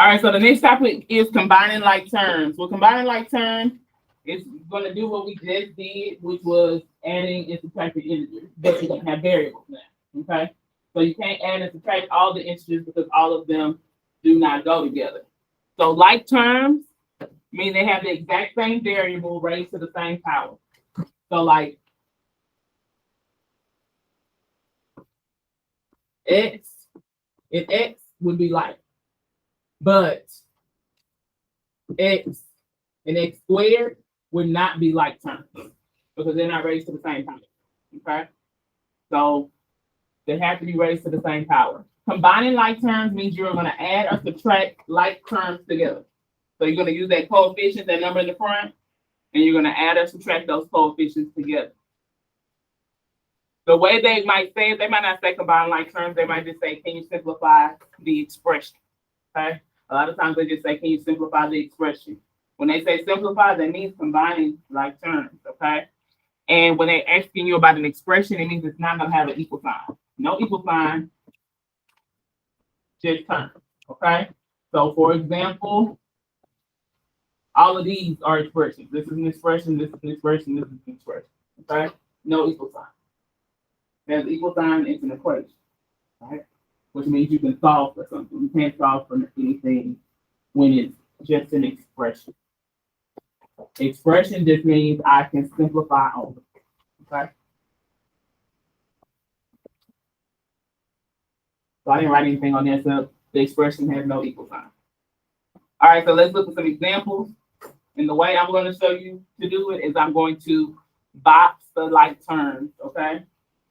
All right, so the next topic is combining like terms. Well, combining like terms is going to do what we just did, which was adding and subtracting integers, but you're going to have variables now. Okay, so you can't add and subtract all the integers because all of them do not go together. So like terms mean they have the exact same variable raised to the same power. So like x, if x would be like, but x and x squared would not be like terms because they're not raised to the same power. Okay, so they have to be raised to the same power. Combining like terms means you're going to add or subtract like terms together. So you're going to use that coefficient, that number in the front, and you're going to add or subtract those coefficients together. The way they might say it, they might not say combine like terms. They might just say, can you simplify the expression? Okay. A lot of times they just say, can you simplify the expression? When they say simplify, that means combining like terms. Okay. And when they're asking you about an expression, it means it's not going to have an equal sign. No equal sign, just terms. Okay. So for example, all of these are expressions. This is an expression, this is an expression, this is an expression. Okay? No equal sign. There's equal sign, it's an equation. Right? Which means you can solve for something. You can't solve for anything when it's just an expression. Expression just means I can simplify on it. Okay? So I didn't write anything on there, so the expression has no equal sign. All right, so let's look at some examples. And the way I'm going to show you to do it is I'm going to box the like terms, okay?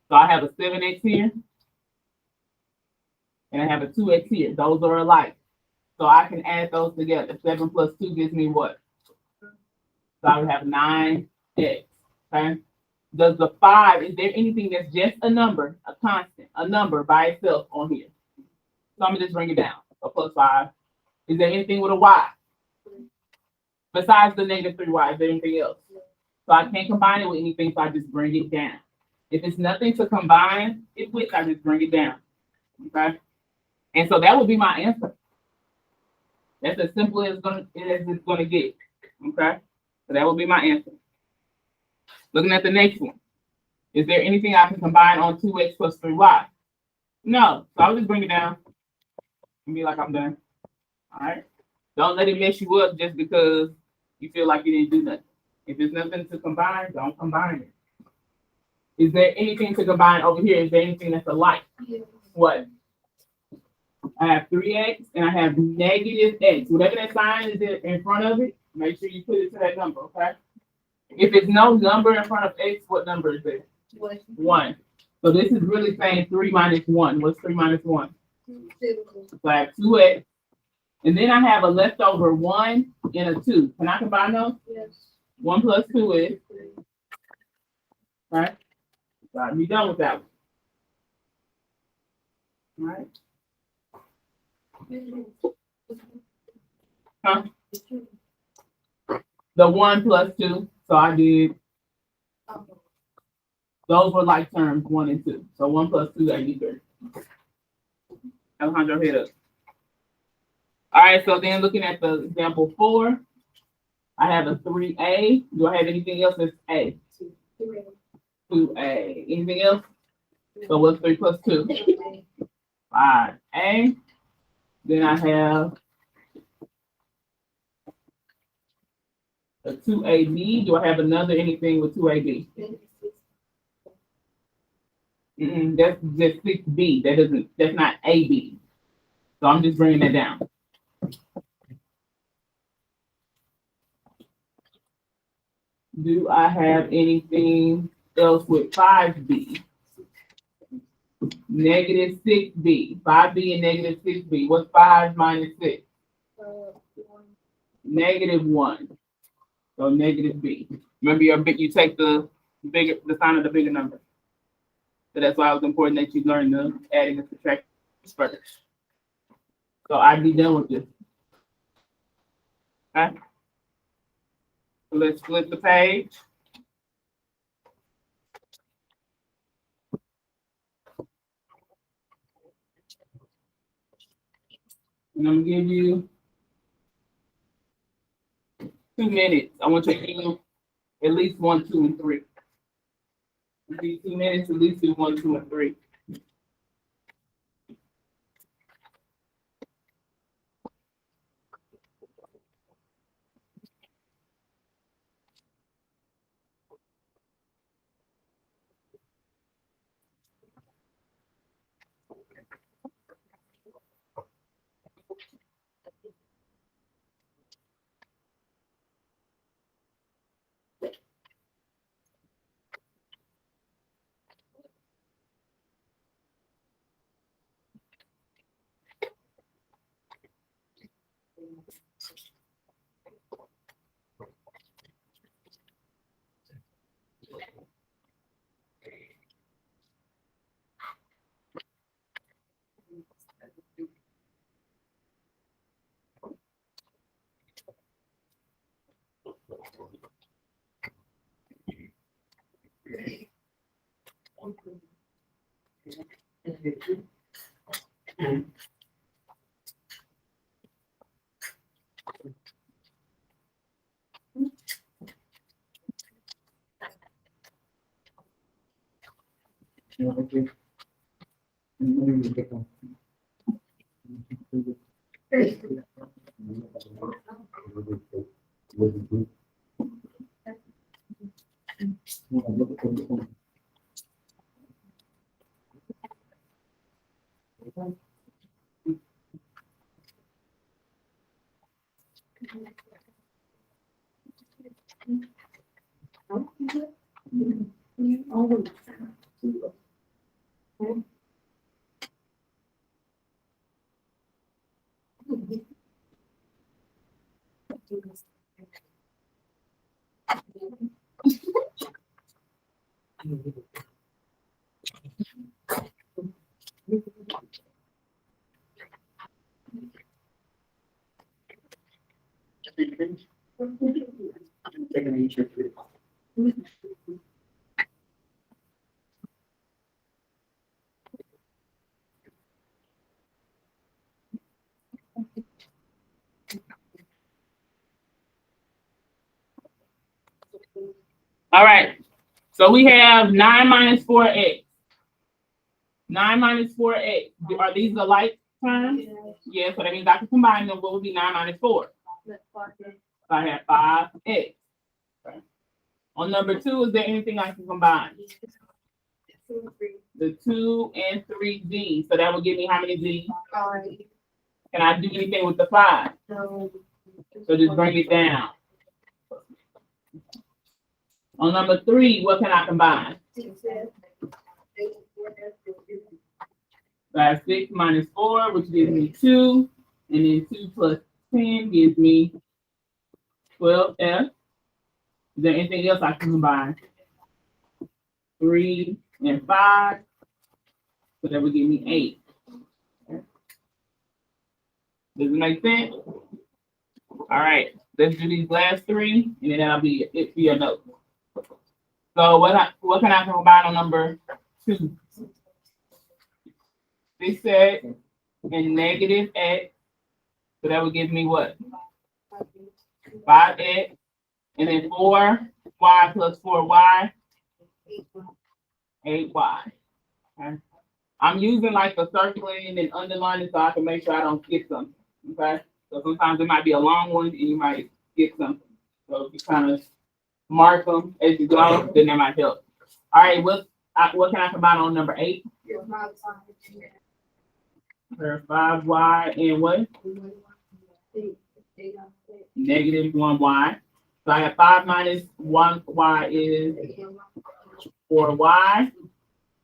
So I have a 7x here, and I have a 2x here. Those are alike. So I can add those together. 7 plus 2 gives me what? So I would have 9x, okay? Does the 5, is there anything that's just a number, a constant, a number by itself on here? So I'm going to just bring it down. So plus 5. Is there anything with a y? Besides the negative 3y, is there anything else? So I can't combine it with anything, so I just bring it down. If it's nothing to combine it with, I just bring it down. Okay? And so that would be my answer. That's as simple as it's gonna get. Okay? So that would be my answer. Looking at the next one. Is there anything I can combine on 2x plus 3y? No. So I'll just bring it down and be like, I'm done. All right? Don't let it mess you up just because you feel like you didn't do nothing. If there's nothing to combine, don't combine it. Is there anything to combine over here? Is there anything that's alike? Yes. What? I have 3x and I have negative x. Whatever that sign is in front of it, make sure you put it to that number, okay? If it's no number in front of x, what number is there? 1. So this is really saying 3 minus 1. What's 3 minus 1? 2. So I have 2x. And then I have a leftover 1 and a 2. Can I combine those? Yes. 1 plus 2 is 3. Right? So I'll be done with that one. All right. Huh? The 1 plus 2. So I did. Those were like terms 1 and 2. So 1 plus 2, 83. Alejandro, hit up. All right, so then looking at the example 4, I have a 3a. Do I have anything else that's a? 2a. Anything else? So what's 3 plus 2? 5a. Then I have a 2ab. Do I have another anything with 2ab? That's just 6b. That's not ab. So I'm just bringing that down. Do I have anything else with 5b? Negative 6b. 5b and negative 6b. What's 5 minus 6? Negative 1. So negative b. Remember you take the sign of the bigger number. So that's why it was important that you learn the adding and subtracting first. So I'd be done with this. Okay. So let's flip the page. And I'm gonna give you 2 minutes. I want you to do at least 1, 2, and 3. These 2 minutes, at least do 1, 2, and 3. All right. So we have 9 minus 4x. 9 minus 4x. Are these the like terms? Yeah, so that means I can combine them. What would be 9 minus 4? So I have 5x. Okay. On number 2, is there anything I can combine? The 2 and 3 z's. So that will give me how many z's? Can I do anything with the 5? So just bring it down. On number 3, what can I combine? So I have 6 minus 4, which gives me 2. And then 2 plus 10 gives me 12f. Is there anything else I can combine? 3 and 5. So that would give me 8. Does it make sense? All right. Let's do these last 3, and then that'll be it for your notes. So what can I combine on number 2? 6x and negative x. So that would give me what? 5x. And then 4y plus 4y. 8y. Okay. I'm using like the circling and underlining so I can make sure I don't skip something. Okay. So sometimes it might be a long one and you might skip something. So if you kind of mark them as you go, then that might help. All right, what can I combine on number 8? 5y and what? Negative 1y. So I have 5 minus 1y is 4y.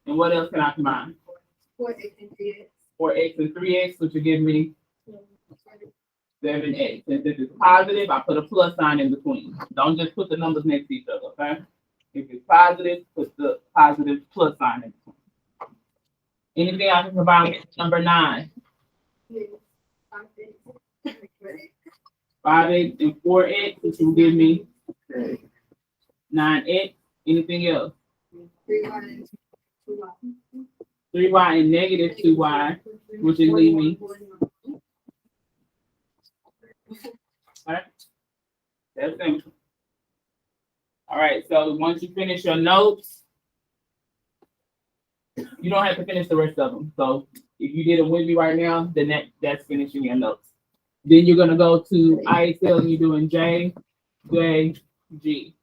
And what else can I combine? 4x and 3x, which will give me 7x. Since this is positive, I put a plus sign in between. Don't just put the numbers next to each other, okay? If it's positive, put the positive plus sign in between. Anything I can combine with number 9? 5x and 4x, which will give me 9x. Anything else? 3y and negative 2y, which will leave me. All right. That's simple. All right, so once you finish your notes, you don't have to finish the rest of them. So if you did it with me right now, then that's finishing your notes. Then you're gonna go to IXL and you're doing J, J, G.